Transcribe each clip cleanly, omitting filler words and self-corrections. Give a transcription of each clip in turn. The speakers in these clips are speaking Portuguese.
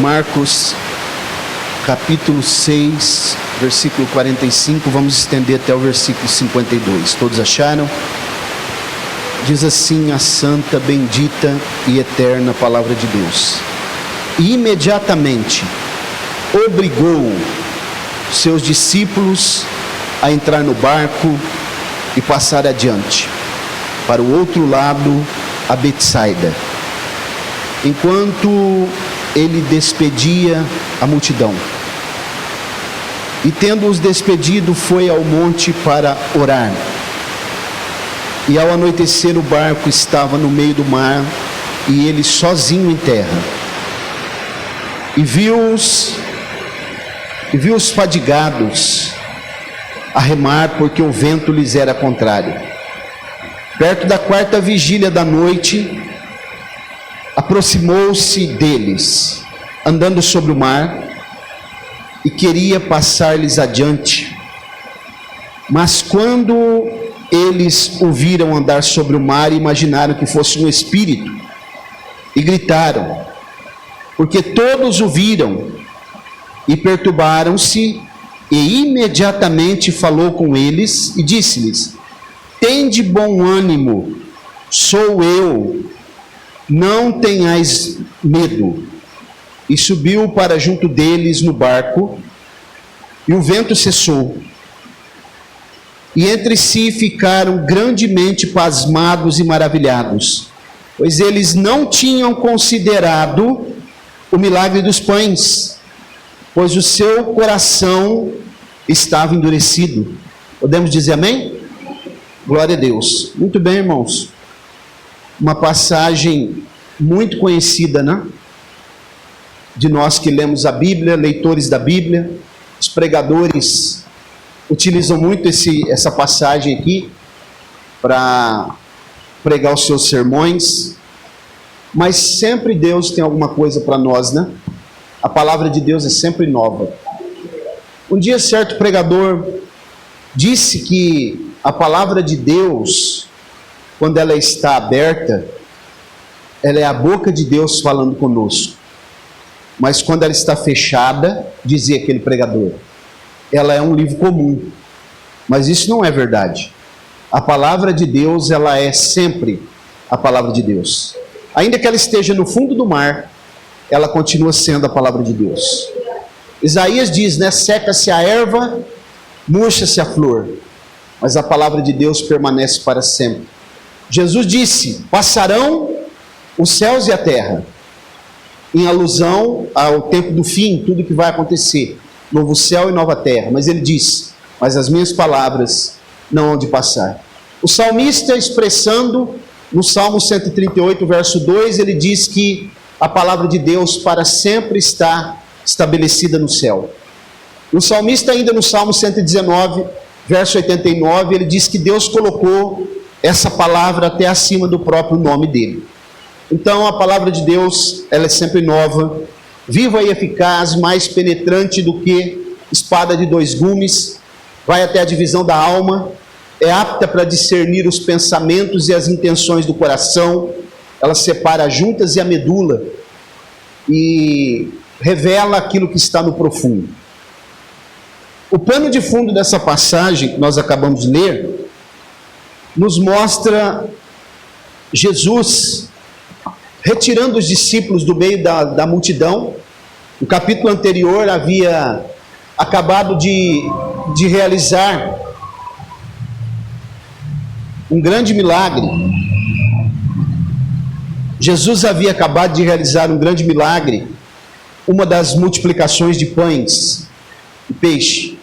Marcos, capítulo 6, versículo 45, vamos estender até o versículo 52. Todos acharam? Diz assim a santa, bendita e eterna palavra de Deus: e imediatamente obrigou seus discípulos a entrar no barco e passar adiante para o outro lado, a Betsaida, enquanto ele despedia a multidão. E tendo-os despedido, foi ao monte para orar. E ao anoitecer o barco estava no meio do mar, e ele sozinho em terra. E viu-os fadigados a remar, porque o vento lhes era contrário. Perto da quarta vigília da noite, aproximou-se deles, andando sobre o mar, e queria passar-lhes adiante. Mas quando eles o viram andar sobre o mar, imaginaram que fosse um espírito, e gritaram, porque todos o viram, e perturbaram-se. E imediatamente falou com eles e disse-lhes: tende bom ânimo, sou eu, não tenhais medo. E subiu para junto deles no barco, e o vento cessou. E entre si ficaram grandemente pasmados e maravilhados, pois eles não tinham considerado o milagre dos pães, pois o seu coração estava endurecido. Podemos dizer amém? Glória a Deus. Muito bem, irmãos. Uma passagem muito conhecida, né? De nós que lemos a Bíblia, leitores da Bíblia. Os pregadores utilizam muito essa passagem aqui para pregar os seus sermões. Mas sempre Deus tem alguma coisa para nós, né? A palavra de Deus é sempre nova. Um dia certo pregador disse que a palavra de Deus, quando ela está aberta, ela é a boca de Deus falando conosco. Mas quando ela está fechada, dizia aquele pregador, ela é um livro comum. Mas isso não é verdade. A palavra de Deus, ela é sempre a palavra de Deus. Ainda que ela esteja no fundo do mar, ela continua sendo a palavra de Deus. Isaías diz, né? Seca-se a erva, murcha-se a flor, mas a palavra de Deus permanece para sempre. Jesus disse, passarão os céus e a terra, em alusão ao tempo do fim, tudo que vai acontecer, novo céu e nova terra. Mas ele diz, mas as minhas palavras não hão de passar. O salmista, expressando no Salmo 138, verso 2, ele diz que a palavra de Deus para sempre está estabelecida no céu. O salmista, ainda no Salmo 119, verso 89, ele diz que Deus colocou essa palavra até acima do próprio nome dele. Então a palavra de Deus, ela é sempre nova, viva e eficaz, mais penetrante do que espada de dois gumes, vai até a divisão da alma, é apta para discernir os pensamentos e as intenções do coração, ela separa as juntas e a medula, e revela aquilo que está no profundo. O pano de fundo dessa passagem que nós acabamos de ler, nos mostra Jesus retirando os discípulos do meio da multidão. No capítulo anterior havia acabado de realizar um grande milagre. Jesus havia acabado de realizar um grande milagre, uma das multiplicações de pães e peixe.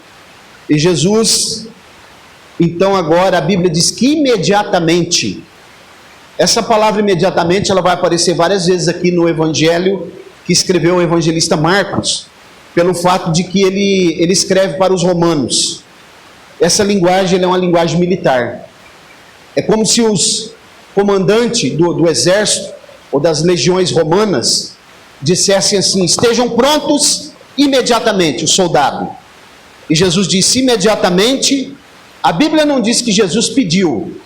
E Jesus, então agora a Bíblia diz que imediatamente, essa palavra imediatamente, ela vai aparecer várias vezes aqui no evangelho que escreveu o evangelista Marcos, pelo fato de que ele escreve para os romanos. Essa linguagem é uma linguagem militar. É como se os comandantes do exército ou das legiões romanas dissessem assim, estejam prontos imediatamente, o soldado. E Jesus disse imediatamente. A Bíblia não diz que Jesus pediu,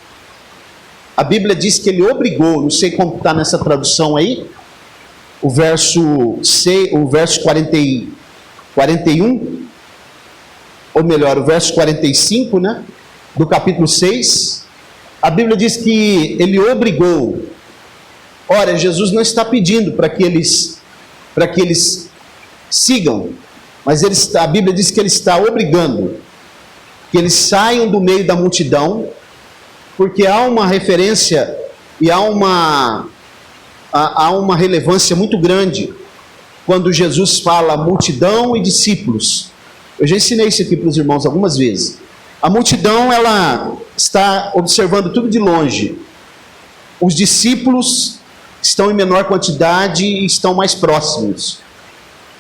a Bíblia diz que ele obrigou. Não sei como está nessa tradução aí, o verso 41, ou melhor, o verso 45, né, do capítulo 6, a Bíblia diz que ele obrigou. Ora, Jesus não está pedindo para que eles sigam, mas a Bíblia diz que ele está obrigando que eles saiam do meio da multidão, porque há uma referência e há uma relevância muito grande quando Jesus fala multidão e discípulos. Eu já ensinei isso aqui para os irmãos algumas vezes. A multidão, ela está observando tudo de longe. Os discípulos estão em menor quantidade e estão mais próximos.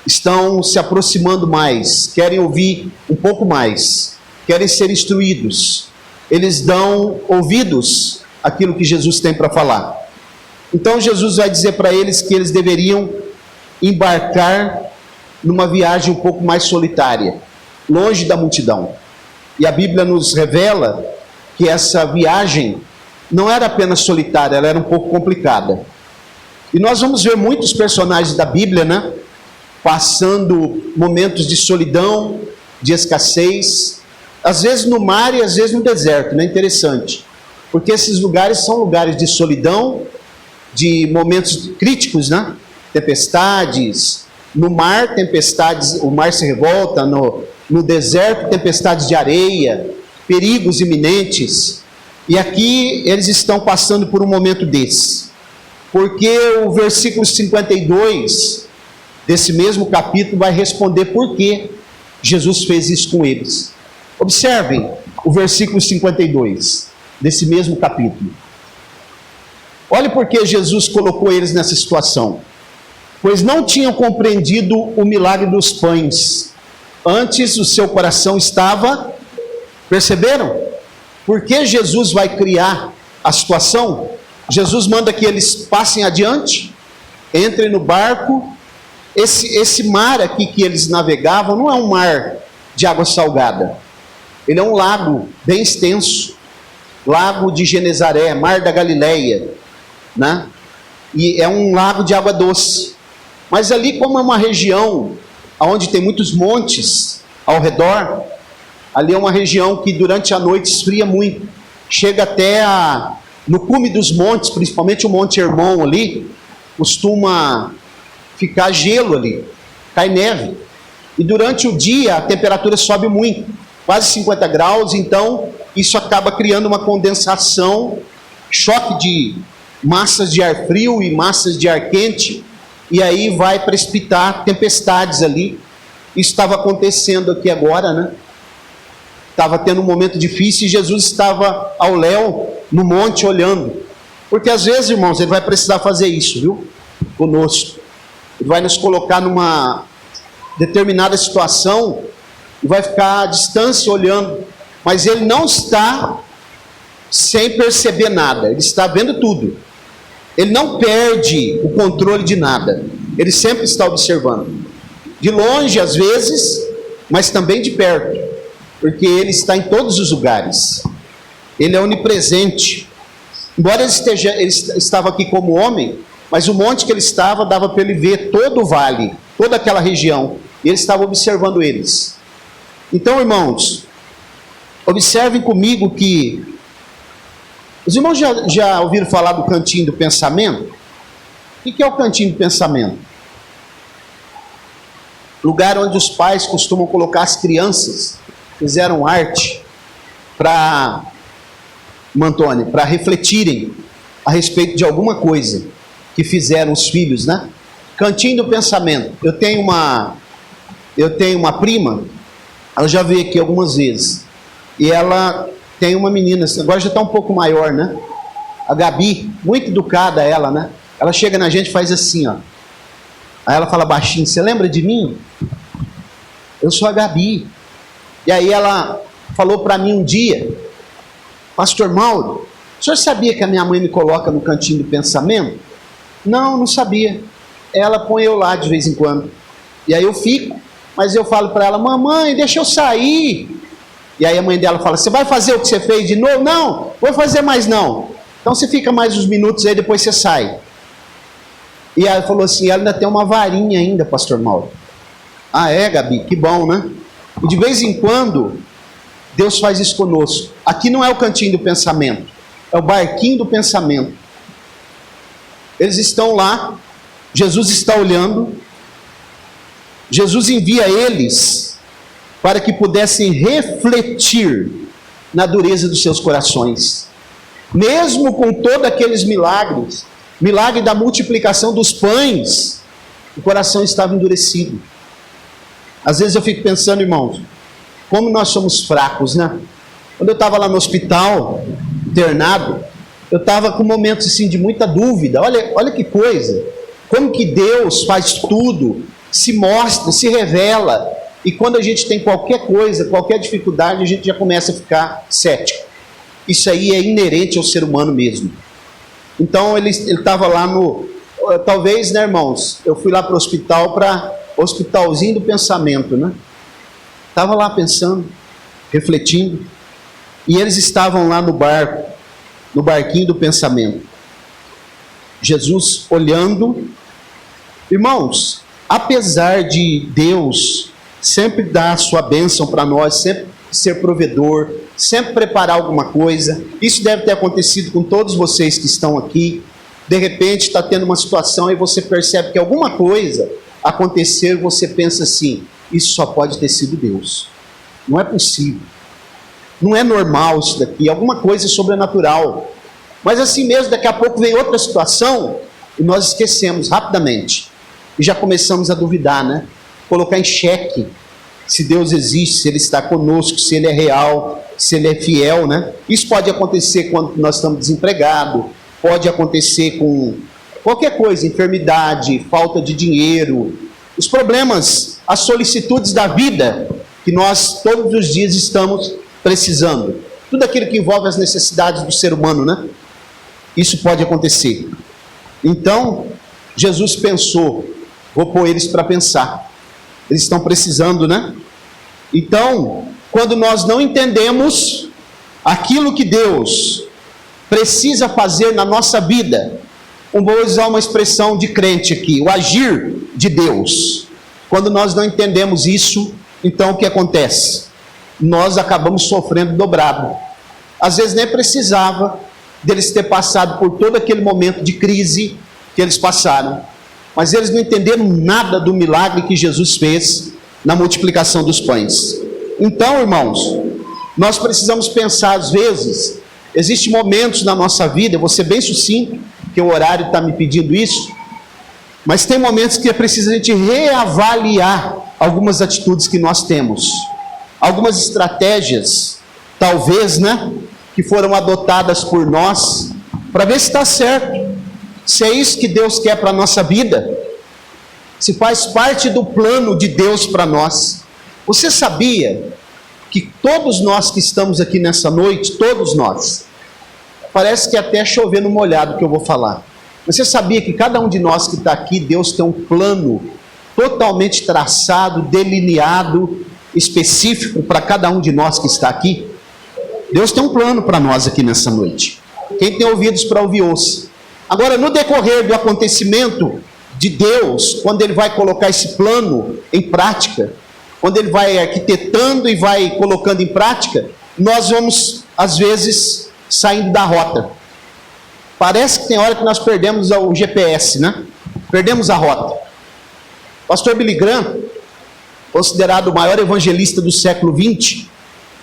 Estão se aproximando mais, querem ouvir um pouco mais, querem ser instruídos. Eles dão ouvidos àquilo que Jesus tem para falar. Então Jesus vai dizer para eles que eles deveriam embarcar numa viagem um pouco mais solitária, longe da multidão. E a Bíblia nos revela que essa viagem não era apenas solitária, ela era um pouco complicada. E nós vamos ver muitos personagens da Bíblia, né, passando momentos de solidão, de escassez, às vezes no mar e às vezes no deserto, né? Interessante, porque esses lugares são lugares de solidão, de momentos críticos, né? Tempestades, no mar, tempestades, o mar se revolta, no deserto, tempestades de areia, perigos iminentes, e aqui eles estão passando por um momento desse, porque o versículo 52 desse mesmo capítulo vai responder por que Jesus fez isso com eles. Observem o versículo 52 desse mesmo capítulo. Olhe por que Jesus colocou eles nessa situação. Pois não tinham compreendido o milagre dos pães. Antes o seu coração estava... Perceberam? Por que Jesus vai criar a situação? Jesus manda que eles passem adiante, entrem no barco. Esse mar aqui que eles navegavam não é um mar de água salgada. Ele é um lago bem extenso, lago de Genezaré, mar da Galileia, né? E é um lago de água doce. Mas ali, como é uma região onde tem muitos montes ao redor, ali é uma região que durante a noite esfria muito, chega até no cume dos montes, principalmente o Monte Hermon ali, costuma ficar gelo ali, cai neve. E durante o dia a temperatura sobe muito, quase 50 graus, então isso acaba criando uma condensação, choque de massas de ar frio e massas de ar quente, e aí vai precipitar tempestades ali. Isso estava acontecendo aqui agora, né? Estava tendo um momento difícil e Jesus estava ao léu no monte olhando. Porque às vezes, irmãos, ele vai precisar fazer isso, viu? Conosco. Ele vai nos colocar numa determinada situação e vai ficar à distância olhando. Mas ele não está sem perceber nada. Ele está vendo tudo. Ele não perde o controle de nada. Ele sempre está observando. De longe, às vezes, mas também de perto. Porque ele está em todos os lugares. Ele é onipresente. Embora ele estava aqui como homem, mas o monte que ele estava dava para ele ver todo o vale, toda aquela região. E ele estava observando eles. Então, irmãos, observem comigo que... Os irmãos já ouviram falar do cantinho do pensamento? O que é o cantinho do pensamento? Lugar onde os pais costumam colocar as crianças, fizeram arte para refletirem a respeito de alguma coisa que fizeram os filhos, né? Cantinho do pensamento. Eu tenho uma prima, ela já veio aqui algumas vezes, e ela tem uma menina, agora já está um pouco maior, né? A Gabi, muito educada ela, né? Ela chega na gente e faz assim, ó. Aí ela fala baixinho: você lembra de mim? Eu sou a Gabi. E aí ela falou para mim um dia: Pastor Mauro, o senhor sabia que a minha mãe me coloca no cantinho do pensamento? Não sabia. Ela põe eu lá de vez em quando. E aí eu fico, mas eu falo para ela: mamãe, deixa eu sair. E aí a mãe dela fala: você vai fazer o que você fez de novo? Não, vou fazer mais não. Então você fica mais uns minutos aí, depois você sai. E ela falou assim, ela ainda tem uma varinha ainda, pastor Mauro. Ah, é, Gabi? Que bom, né? E de vez em quando, Deus faz isso conosco. Aqui não é o cantinho do pensamento, é o barquinho do pensamento. Eles estão lá, Jesus está olhando, Jesus envia eles para que pudessem refletir na dureza dos seus corações. Mesmo com todos aqueles milagres, milagre da multiplicação dos pães, o coração estava endurecido. Às vezes eu fico pensando, irmãos, como nós somos fracos, né? Quando eu estava lá no hospital, internado, eu estava com momentos assim de muita dúvida. Olha que coisa, como que Deus faz tudo, se mostra, se revela, e quando a gente tem qualquer coisa, qualquer dificuldade, a gente já começa a ficar cético. Isso aí é inerente ao ser humano mesmo. Então ele estava lá no... Talvez, né, irmãos, eu fui lá para o hospital, para hospitalzinho do pensamento, né? Estava lá pensando, refletindo, e eles estavam lá no barco, no barquinho do pensamento. Jesus olhando. Irmãos, apesar de Deus sempre dar a sua bênção para nós, sempre ser provedor, sempre preparar alguma coisa, isso deve ter acontecido com todos vocês que estão aqui. De repente está tendo uma situação e você percebe que alguma coisa aconteceu e você pensa assim, isso só pode ter sido Deus. Não é possível. Não é normal isso daqui, alguma coisa sobrenatural. Mas assim mesmo, daqui a pouco vem outra situação e nós esquecemos rapidamente. E já começamos a duvidar, né? Colocar em xeque se Deus existe, se Ele está conosco, se Ele é real, se Ele é fiel, né? Isso pode acontecer quando nós estamos desempregados, pode acontecer com qualquer coisa, enfermidade, falta de dinheiro, os problemas, as solicitudes da vida que nós todos os dias estamos precisando. Tudo aquilo que envolve as necessidades do ser humano, né? Isso pode acontecer. Então, Jesus pensou, vou pôr eles para pensar. Eles estão precisando, né? Então, quando nós não entendemos aquilo que Deus precisa fazer na nossa vida, vou usar uma expressão de crente aqui, o agir de Deus. Quando nós não entendemos isso, então o que acontece? Nós acabamos sofrendo dobrado. Às vezes nem precisava deles ter passado por todo aquele momento de crise que eles passaram, mas eles não entenderam nada do milagre que Jesus fez na multiplicação dos pães. Então, irmãos, nós precisamos pensar, às vezes, existem momentos na nossa vida, eu vou ser bem sucinto, porque o horário está me pedindo isso, mas tem momentos que é preciso a gente reavaliar algumas atitudes que nós temos, algumas estratégias, talvez, né, que foram adotadas por nós, para ver se está certo, se é isso que Deus quer para a nossa vida, se faz parte do plano de Deus para nós. Você sabia que todos nós que estamos aqui nessa noite, todos nós, parece que até chover no molhado que eu vou falar, você sabia que cada um de nós que está aqui, Deus tem um plano totalmente traçado, delineado, específico para cada um de nós que está aqui? Deus tem um plano para nós aqui nessa noite. Quem tem ouvidos para ouvir, ouça. Agora, no decorrer do acontecimento de Deus, quando Ele vai colocar esse plano em prática, quando Ele vai arquitetando e vai colocando em prática, nós vamos, às vezes, saindo da rota. Parece que tem hora que nós perdemos o GPS, né? Perdemos a rota. Pastor Billy Graham, considerado o maior evangelista do século XX,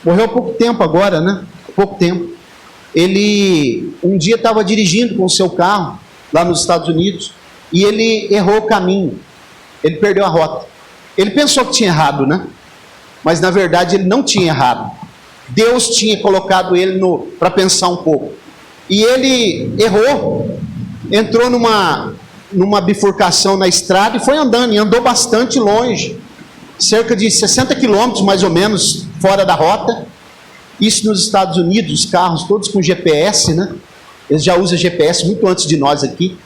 morreu há pouco tempo agora, né? Há pouco tempo. Ele um dia estava dirigindo com o seu carro lá nos Estados Unidos e ele errou o caminho. Ele perdeu a rota. Ele pensou que tinha errado, né? Mas na verdade ele não tinha errado. Deus tinha colocado ele para pensar um pouco. E ele errou, entrou numa bifurcação na estrada e foi andando, e andou bastante longe, cerca de 60 quilômetros mais ou menos fora da rota. Isso nos Estados Unidos, os carros todos com GPS, né? Eles já usam GPS muito antes de nós aqui.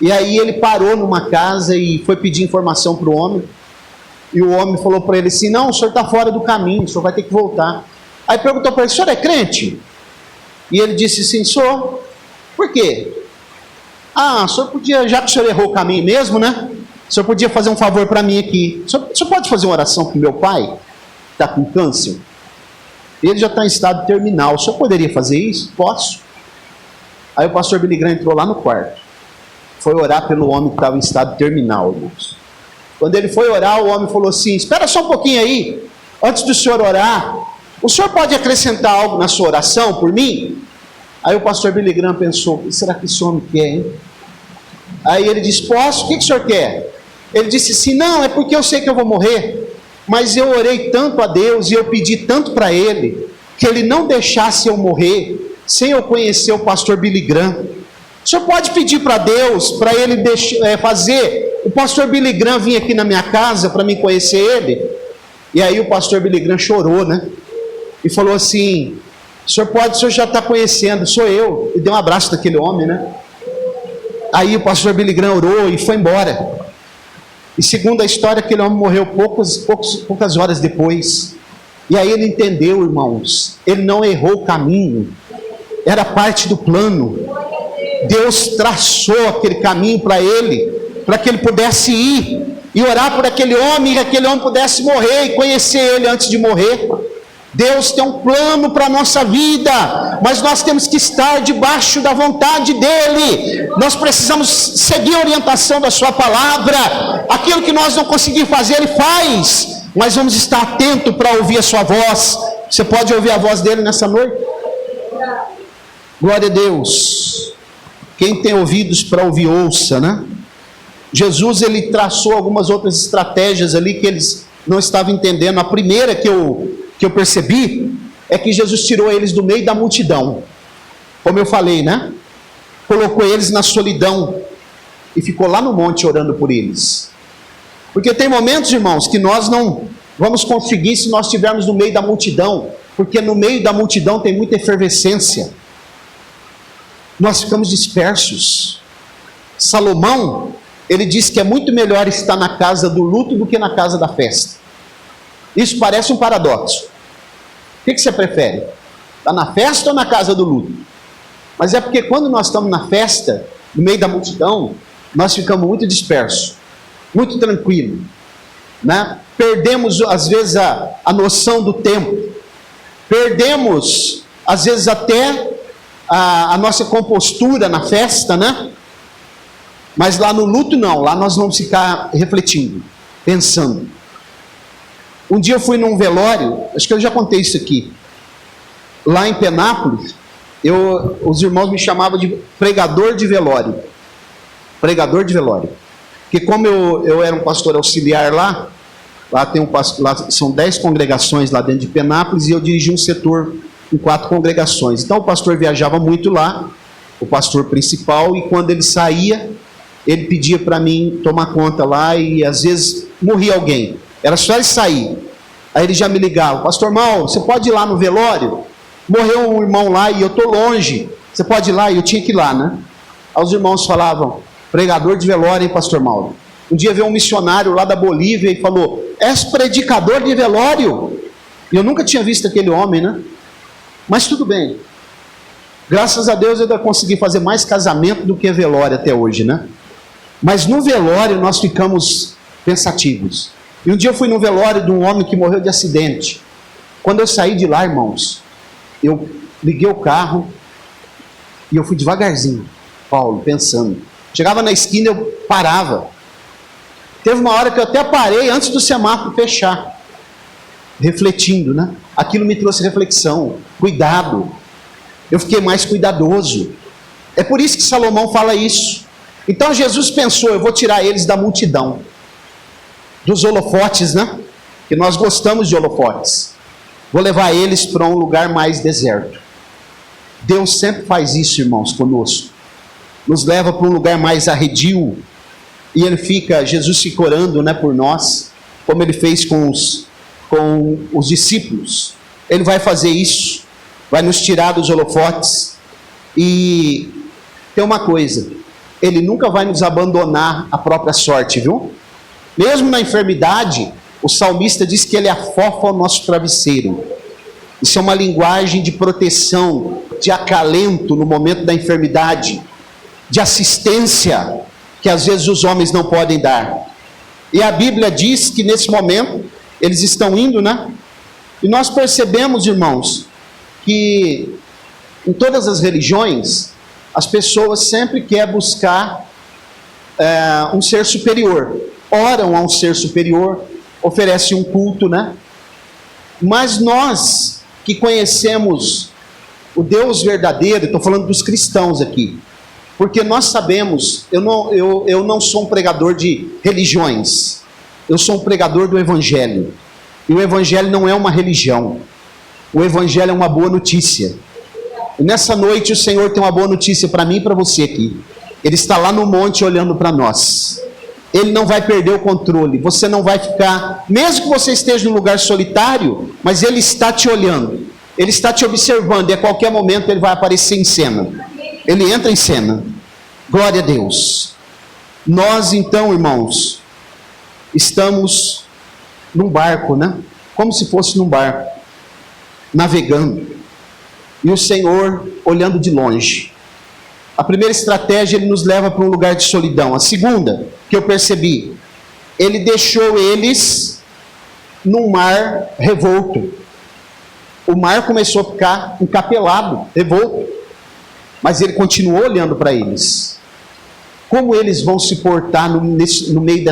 E aí ele parou numa casa e foi pedir informação para o homem. E o homem falou para ele assim, não, o senhor está fora do caminho, o senhor vai ter que voltar. Aí perguntou para ele, o senhor é crente? E ele disse assim, sou. Por quê? o senhor podia, já que o senhor errou o caminho mesmo, né? O senhor podia fazer um favor para mim aqui. O senhor pode fazer uma oração para o meu pai, que está com câncer? Ele já está em estado terminal. O senhor poderia fazer isso? Posso. Aí o pastor Billy Graham entrou lá no quarto. Foi orar pelo homem que estava em estado terminal, irmãos. Quando ele foi orar, o homem falou assim: espera só um pouquinho aí. Antes do senhor orar, o senhor pode acrescentar algo na sua oração por mim? Aí o pastor Billy Graham pensou: o que será que esse homem quer, hein? Aí ele disse: posso? O que o senhor quer? Ele disse assim: não, é porque eu sei que eu vou morrer, mas eu orei tanto a Deus e eu pedi tanto para Ele, que Ele não deixasse eu morrer sem eu conhecer o pastor Billy Graham. O senhor pode pedir para Deus, para Ele fazer o pastor Billy Graham vir aqui na minha casa para me conhecer Ele? E aí o pastor Billy Graham chorou, né? E falou assim: o senhor já está conhecendo, sou eu. E deu um abraço daquele homem, né? Aí o pastor Billy Graham orou e foi embora. E segundo a história, aquele homem morreu poucas horas depois. E aí ele entendeu, irmãos, ele não errou o caminho, era parte do plano. Deus traçou aquele caminho para ele, para que ele pudesse ir e orar por aquele homem, e que aquele homem pudesse morrer e conhecer ele antes de morrer. Deus tem um plano para a nossa vida, mas nós temos que estar debaixo da vontade dEle. Nós precisamos seguir a orientação da sua palavra. Aquilo que nós não conseguimos fazer, Ele faz, mas vamos estar atentos para ouvir a sua voz. Você pode ouvir a voz dEle nessa noite? Glória a Deus. Quem tem ouvidos para ouvir, ouça, né? Jesus, Ele traçou algumas outras estratégias ali que eles não estavam entendendo. A primeira que eu percebi é que Jesus tirou eles do meio da multidão, como eu falei, né? Colocou eles na solidão e ficou lá no monte orando por eles. Porque tem momentos, irmãos, que nós não vamos conseguir se nós estivermos no meio da multidão, porque no meio da multidão tem muita efervescência, nós ficamos dispersos. Salomão, ele diz que é muito melhor estar na casa do luto do que na casa da festa. Isso parece um paradoxo. O que você prefere? Estar na festa ou na casa do luto? Mas é porque quando nós estamos na festa, no meio da multidão, nós ficamos muito dispersos, muito tranquilos, né? Perdemos às vezes a noção do tempo, perdemos às vezes até a nossa compostura na festa, né? Mas lá no luto não, lá nós vamos ficar refletindo, pensando. Um dia eu fui num velório, acho que eu já contei isso aqui, lá em Penápolis. Os irmãos me chamavam de pregador de velório. Pregador de velório. Porque como eu era um pastor auxiliar lá são 10 congregações lá dentro de Penápolis, e eu dirigi um setor com 4 congregações. Então o pastor viajava muito lá, o pastor principal, e quando ele saía, ele pedia para mim tomar conta lá, e às vezes morria alguém. Era só ele sair. Aí ele já me ligava: pastor Mauro, você pode ir lá no velório? Morreu um irmão lá e eu estou longe. Você pode ir lá? E eu tinha que ir lá, né? Aí os irmãos falavam: pregador de velório, hein, pastor Mauro? Um dia veio um missionário lá da Bolívia e falou: és predicador de velório? E eu nunca tinha visto aquele homem, né? Mas tudo bem. Graças a Deus eu ainda consegui fazer mais casamento do que velório até hoje, né? Mas no velório nós ficamos pensativos. E um dia eu fui no velório de um homem que morreu de acidente. Quando eu saí de lá, irmãos, eu liguei o carro e eu fui devagarzinho, Paulo, pensando. Chegava na esquina, eu parava. Teve uma hora que eu até parei antes do semáforo fechar, refletindo, né? Aquilo me trouxe reflexão, cuidado. Eu fiquei mais cuidadoso. É por isso que Salomão fala isso. Então Jesus pensou: eu vou tirar eles da multidão, dos holofotes, né? Que nós gostamos de holofotes. Vou levar eles para um lugar mais deserto. Deus sempre faz isso, irmãos, conosco. Nos leva para um lugar mais arredio. E Jesus fica orando, né, por nós, como ele fez com os discípulos. Ele vai fazer isso, vai nos tirar dos holofotes. E tem uma coisa: ele nunca vai nos abandonar à própria sorte, viu? Mesmo na enfermidade, o salmista diz que ele afofa o nosso travesseiro. Isso é uma linguagem de proteção, de acalento no momento da enfermidade. de assistência que às vezes os homens não podem dar. E a Bíblia diz que nesse momento eles estão indo, né? E nós percebemos, irmãos, que em todas as religiões as pessoas sempre querem buscar um ser superior, oram a um ser superior, oferecem um culto, né? Mas nós que conhecemos o Deus verdadeiro, estou falando dos cristãos aqui, porque nós sabemos, eu não sou um pregador de religiões, eu sou um pregador do Evangelho, e o Evangelho não é uma religião, o Evangelho é uma boa notícia. E nessa noite o Senhor tem uma boa notícia para mim e para você aqui. Ele está lá no monte olhando para nós. Ele não vai perder o controle. Você não vai ficar, mesmo que você esteja num lugar solitário, mas Ele está te olhando. Ele está te observando e a qualquer momento Ele vai aparecer em cena. Ele entra em cena. Glória a Deus. Nós então, irmãos, estamos num barco, né? Como se fosse num barco, navegando. E o Senhor olhando de longe. A primeira estratégia, Ele nos leva para um lugar de solidão. A segunda, que eu percebi, Ele deixou eles num mar revolto. O mar começou a ficar encapelado, revolto. Mas Ele continuou olhando para eles. Como eles vão se portar no meio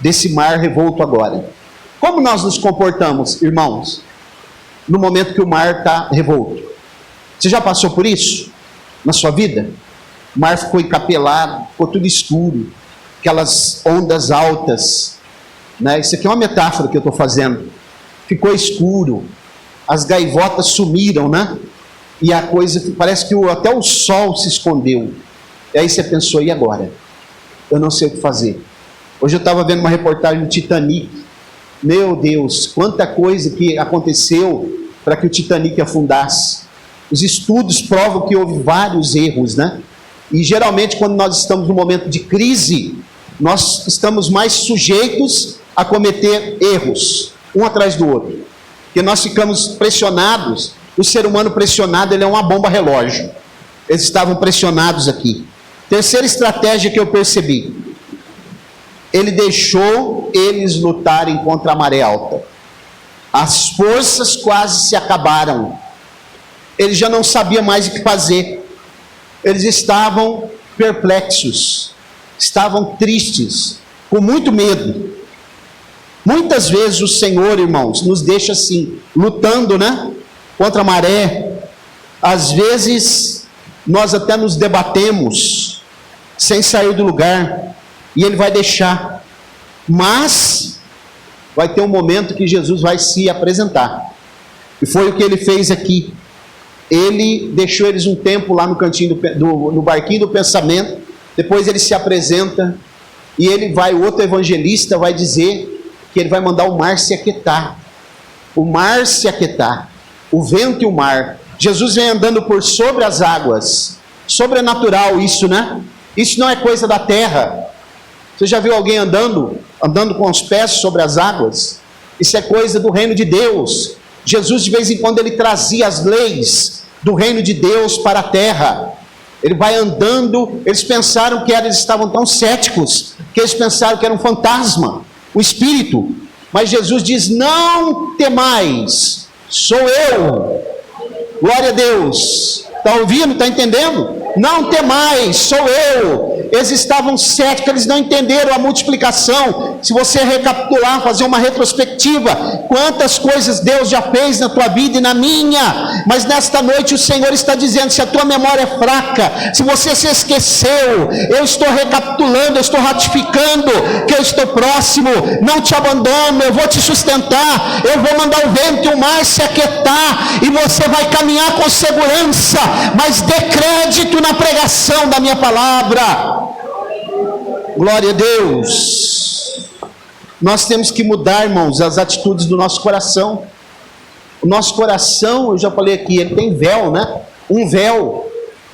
desse mar revolto agora? Como nós nos comportamos, irmãos, no momento que o mar está revolto? Você já passou por isso na sua vida? O mar ficou encapelado, ficou tudo escuro, aquelas ondas altas, né? Isso aqui é uma metáfora que eu estou fazendo. Ficou escuro, as gaivotas sumiram, né? E a coisa, parece que até o sol se escondeu. E aí você pensou, e agora? Eu não sei o que fazer. Hoje eu estava vendo uma reportagem do Titanic. Meu Deus, quanta coisa que aconteceu para que o Titanic afundasse. Os estudos provam que houve vários erros, né? E geralmente quando nós estamos num momento de crise, nós estamos mais sujeitos a cometer erros, um atrás do outro. Porque nós ficamos pressionados, o ser humano pressionado, ele é uma bomba relógio. Eles estavam pressionados aqui. Terceira estratégia que eu percebi, Ele deixou eles lutarem contra a maré alta. As forças quase se acabaram. Eles já não sabiam mais o que fazer. Eles estavam perplexos, estavam tristes, com muito medo. Muitas vezes o Senhor, irmãos, nos deixa assim, lutando, né? Contra a maré. Às vezes, nós até nos debatemos, sem sair do lugar, e Ele vai deixar. Mas, vai ter um momento que Jesus vai se apresentar. E foi o que Ele fez aqui. Ele deixou eles um tempo lá no cantinho no barquinho do pensamento. Depois Ele se apresenta. E Ele vai, o outro evangelista vai dizer que Ele vai mandar o mar se aquietar. O mar se aquietar. O vento e o mar. Jesus vem andando por sobre as águas. Sobrenatural isso, né? Isso não é coisa da terra. Você já viu alguém andando com os pés sobre as águas? Isso é coisa do reino de Deus. Jesus de vez em quando Ele trazia as leis do reino de Deus para a terra. Ele vai andando. Eles pensaram que eles estavam tão céticos, que eles pensaram que era um fantasma, um espírito. Mas Jesus diz, não temais, sou eu. Glória a Deus. Está ouvindo? Está entendendo? Não temais, sou eu. Eles estavam céticos, eles não entenderam a multiplicação. Se você recapitular, fazer uma retrospectiva, quantas coisas Deus já fez na tua vida e na minha. Mas nesta noite o Senhor está dizendo, se a tua memória é fraca, se você se esqueceu, eu estou recapitulando, eu estou ratificando que eu estou próximo, não te abandono, eu vou te sustentar, eu vou mandar o vento e o mar se aquietar, e você vai caminhar com segurança, mas dê crédito na pregação da minha palavra. Glória a Deus. Nós temos que mudar, irmãos, as atitudes do nosso coração. O nosso coração, eu já falei aqui, ele tem véu, né? Um véu.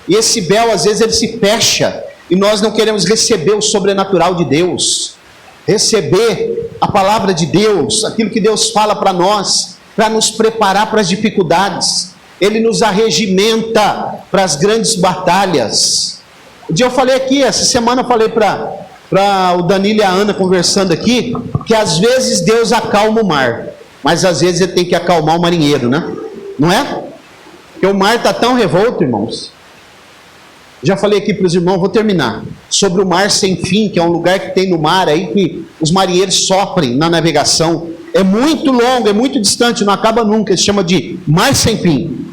E esse véu, às vezes, ele se fecha. E nós não queremos receber o sobrenatural de Deus. Receber a palavra de Deus, aquilo que Deus fala para nós, para nos preparar para as dificuldades. Ele nos arregimenta para as grandes batalhas. Um dia eu falei aqui, essa semana eu falei para o Danilo e a Ana conversando aqui, que às vezes Deus acalma o mar, mas às vezes ele tem que acalmar o marinheiro, né? Não é? Porque o mar está tão revolto, irmãos. Já falei aqui para os irmãos, vou terminar, sobre o mar sem fim, que é um lugar que tem no mar aí que os marinheiros sofrem na navegação. É muito longo, é muito distante, não acaba nunca, se chama de mar sem fim.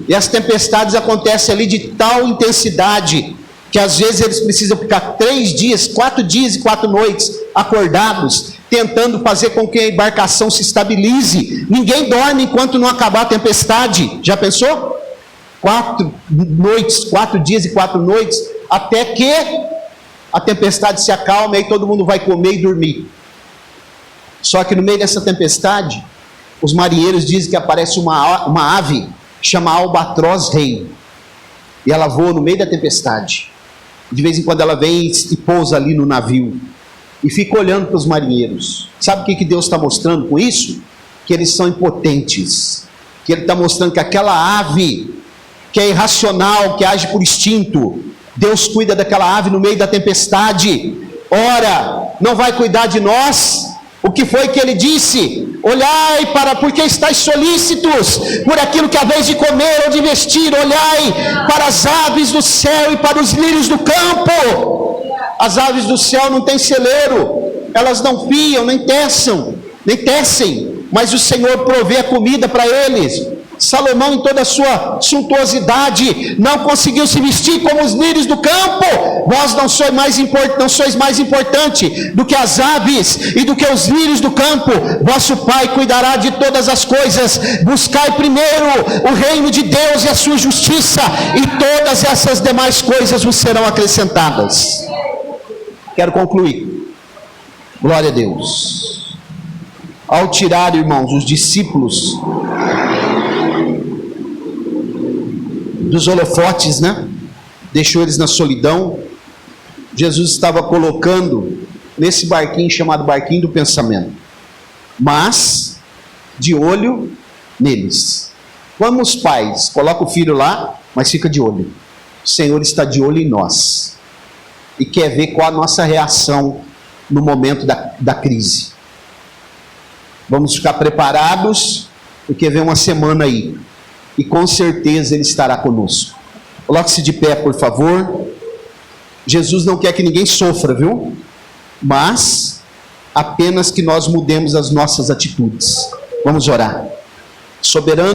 E as tempestades acontecem ali de tal intensidade, que às vezes eles precisam ficar 3 dias, 4 dias e 4 noites acordados, tentando fazer com que a embarcação se estabilize. Ninguém dorme enquanto não acabar a tempestade. Já pensou? 4 noites, 4 dias e 4 noites, até que a tempestade se acalme, aí todo mundo vai comer e dormir. Só que no meio dessa tempestade, os marinheiros dizem que aparece uma ave, chama albatroz rei, e ela voa no meio da tempestade. De vez em quando ela vem e pousa ali no navio, e fica olhando para os marinheiros. Sabe o que Deus está mostrando com isso? Que eles são impotentes, que Ele está mostrando que aquela ave, que é irracional, que age por instinto, Deus cuida daquela ave no meio da tempestade. Ora, não vai cuidar de nós? O que foi que ele disse? Olhai para, porque estáis solícitos por aquilo que haveis de comer ou de vestir. Olhai para as aves do céu e para os lírios do campo. As aves do céu não têm celeiro, elas não piam, nem tecem, mas o Senhor provê a comida para eles. Salomão, em toda a sua suntuosidade, não conseguiu se vestir como os lírios do campo. Vós não sois mais importante do que as aves e do que os lírios do campo. Vosso Pai cuidará de todas as coisas. Buscai primeiro o reino de Deus e a sua justiça, e todas essas demais coisas vos serão acrescentadas. Quero concluir. Glória a Deus. Ao tirar, irmãos, os discípulos dos holofotes, né? Deixou eles na solidão. Jesus estava colocando nesse barquinho chamado barquinho do pensamento, mas de olho neles. Como os pais colocam o filho lá, mas fica de olho. O Senhor está de olho em nós e quer ver qual a nossa reação no momento da crise. Vamos ficar preparados, porque vem uma semana aí, e com certeza Ele estará conosco. Coloque-se de pé, por favor. Jesus não quer que ninguém sofra, viu? Mas apenas que nós mudemos as nossas atitudes. Vamos orar. Soberano